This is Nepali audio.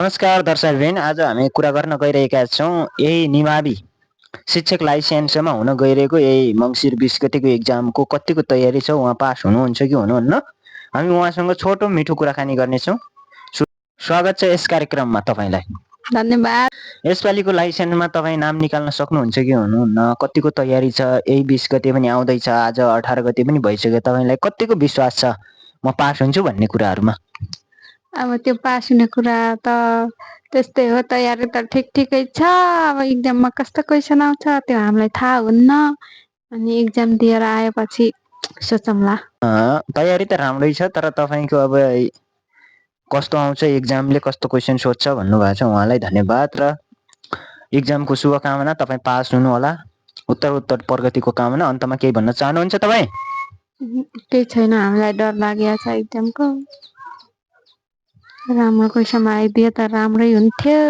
नमस्कार दर्शकवृन्द, आज हामी कुरा गर्न गइरहेका छौँ यही निमावि शिक्षक लाइसेन्समा हुन गइरहेको यही मङ्सिर 20 गतिको एक्जामको कतिको तयारी छ, उहाँ पास हुनुहुन्छ कि हुनुहुन्न, हामी उहाँसँग छोटो मिठो कुराकानी गर्नेछौँ। स्वागत छ यस कार्यक्रममा तपाईँलाई। धन्यवाद। यसपालिको लाइसेन्समा तपाईँ नाम निकाल्न सक्नुहुन्छ कि हुनुहुन्न, कतिको तयारी छ, यही 20 गते पनि आउँदैछ, आज 18 गते पनि भइसक्यो, तपाईँलाई कतिको विश्वास छ म पास हुन्छु भन्ने कुराहरूमा? अब त्यो पास हुने कुरा त त्यस्तै हो, तयारी त ठिकै छ। अब एक्जाममा कस्तो क्वेसन आउँछ त्यो हामीलाई थाहा हुन्न, अनि एक्जाम दिएर आएपछि सोचौँला। तयारी त राम्रै छ, तर तपाईँको अब कस्तो आउँछ, एक्जामले कस्तो क्वेसन सोध्छ भन्नुभएको छ, उहाँलाई धन्यवाद र एक्जामको शुभकामना। तपाईँ पास हुनु होला, उत्तर प्रगतिको कामना। अन्तमा केही भन्न चाहनुहुन्छ तपाईँ? केही छैन, हामीलाई डर लागेको छ एक्जामको। राम्रो क्वेसन आइदिए त राम्रै हुन्थ्यो।